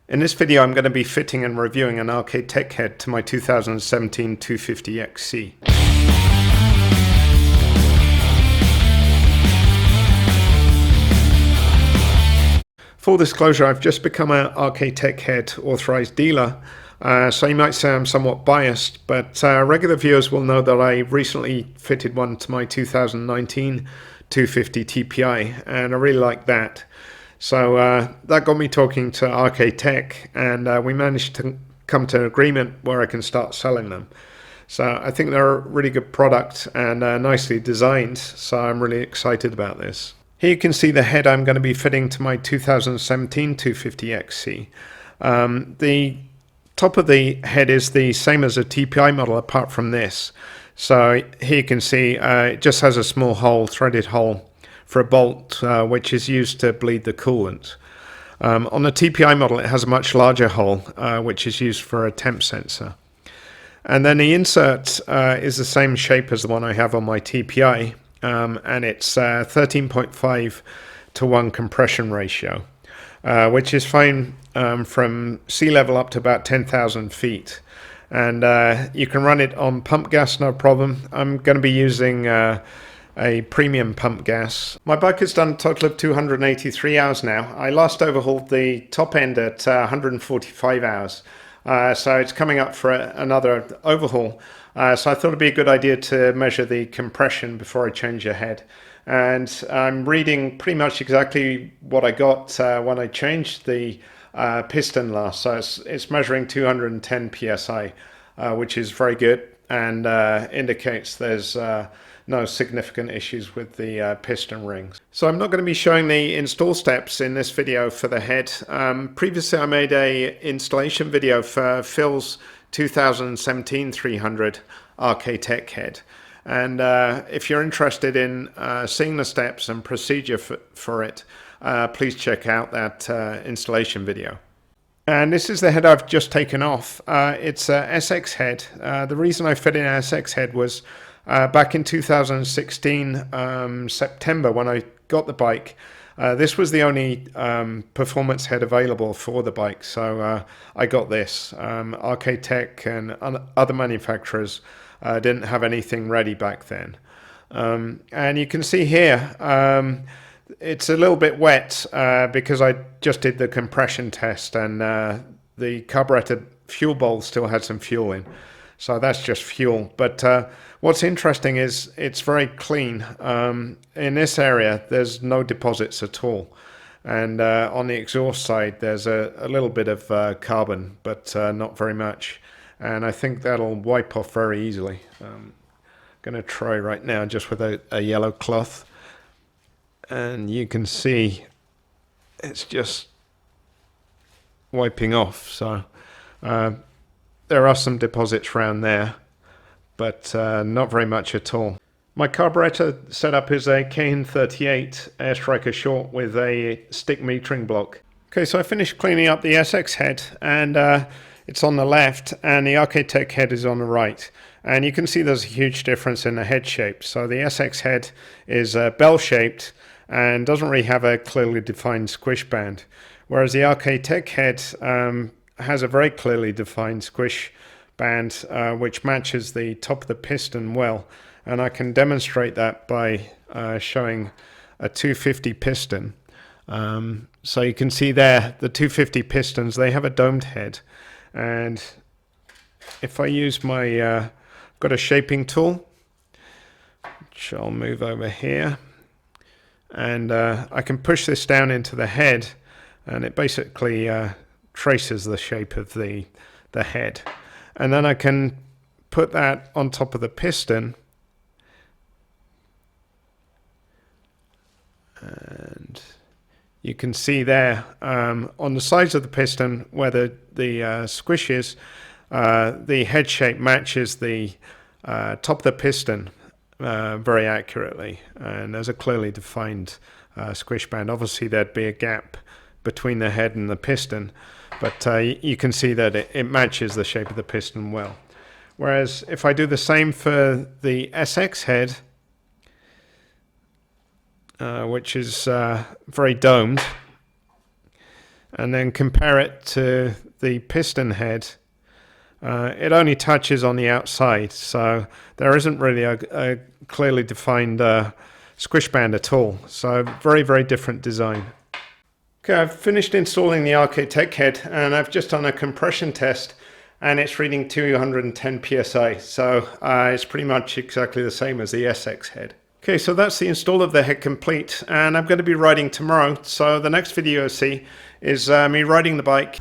In this video I'm going to be fitting and reviewing an RK TEK head to my 2017 250 XC. Full disclosure, I've just become a RK TEK Head authorized dealer, so you might say I'm somewhat biased, but regular viewers will know that I recently fitted one to my 2019 250 TPI, and I really like that. So that got me talking to RK TEK, and we managed to come to an agreement where I can start selling them. So I think they're a really good product and nicely designed, so I'm really excited about this. Here you can see the head I'm going to be fitting to my 2017 250 XC. The top of the head is the same as a TPI model apart from this. So here you can see it just has a small hole, threaded hole, for a bolt which is used to bleed the coolant. On the TPI model it has a much larger hole which is used for a temp sensor. And then the insert is the same shape as the one I have on my TPI, and it's 13.5 to 1 compression ratio, which is fine from sea level up to about 10,000 feet. And you can run it on pump gas, no problem. I'm going to be using a premium pump gas. My bike has done a total of 283 hours now. I last overhauled the top end at 145 hours. So it's coming up for another overhaul. So I thought it'd be a good idea to measure the compression before I change the head. And I'm reading pretty much exactly what I got when I changed the piston last. So it's measuring 210 psi, which is very good and indicates there's no significant issues with the piston rings. So I'm not going to be showing the install steps in this video for the head. Previously I made a installation video for Phil's 2017 300 RK TEK head, and if you're interested in seeing the steps and procedure for it, please check out that installation video. And this is the head I've just taken off. It's a SX head. The reason I fit in an SX head was back in 2016 September when I got the bike. This was the only performance head available for the bike, so I got this. RK TEK and other manufacturers didn't have anything ready back then. And you can see here it's a little bit wet because I just did the compression test, and the carburetor fuel bowl still had some fuel in. So that's just fuel. But what's interesting is it's very clean. In this area, there's no deposits at all. And on the exhaust side, there's a little bit of carbon, but not very much. And I think that'll wipe off very easily. I'm going to try right now just with a yellow cloth. And you can see it's just wiping off. So there are some deposits around there, but not very much at all. My carburetor setup is a Keihin 38 air striker short with a stick metering block. Okay, so I finished cleaning up the SX head, and it's on the left, and the RK TEK head is on the right. And you can see there's a huge difference in the head shape. So the SX head is bell-shaped and doesn't really have a clearly defined squish band, whereas the RK TEK head has a very clearly defined squish band which matches the top of the piston well, and I can demonstrate that by showing a 250 piston. So you can see there the 250 pistons, they have a domed head, and if I use my got a shaping tool which I'll move over here, and I can push this down into the head, and it basically traces the shape of the head, and then I can put that on top of the piston, and you can see there on the sides of the piston where the squish is, the head shape matches the top of the piston very accurately, and there's a clearly defined squish band. Obviously there'd be a gap between the head and the piston, but you can see that it matches the shape of the piston well. Whereas if I do the same for the SX head, which is very domed, and then compare it to the piston head, it only touches on the outside, so there isn't really a clearly defined squish band at all. So very, very different design. Okay, I've finished installing the RK TEK Head, and I've just done a compression test, and it's reading 210 psi, so it's pretty much exactly the same as the SX head. Okay, so that's the install of the head complete, and I'm going to be riding tomorrow, so the next video you'll see is me riding the bike.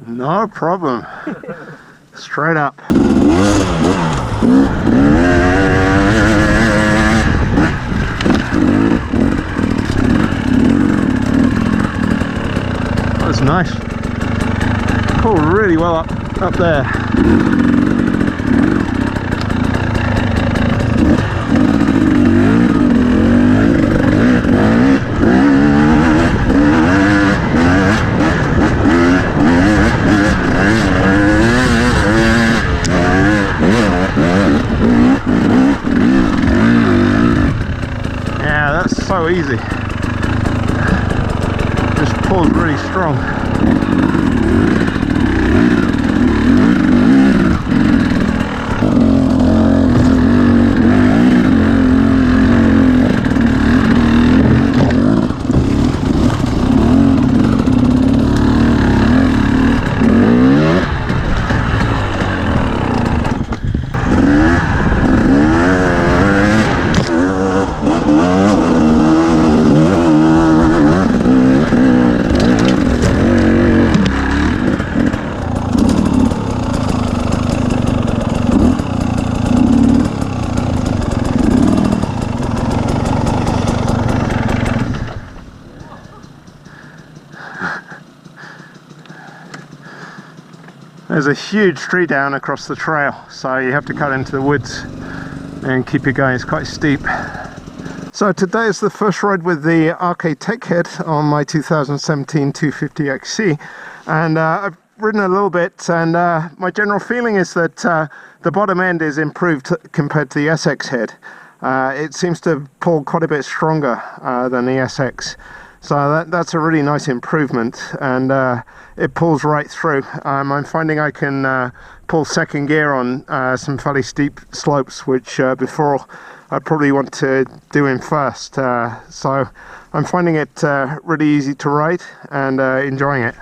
No problem. Straight up. That was nice. Pulled really well up there. So easy, just pulls really strong. There's a huge tree down across the trail, so you have to cut into the woods and keep it going. It's quite steep. So today is the first ride with the RK TEK Head on my 2017 250 XC, and I've ridden a little bit, and my general feeling is that the bottom end is improved compared to the SX head. It seems to pull quite a bit stronger than the SX. So that's a really nice improvement, and it pulls right through. I'm finding I can pull second gear on some fairly steep slopes, which before I'd probably want to do in first. So I'm finding it really easy to ride and enjoying it.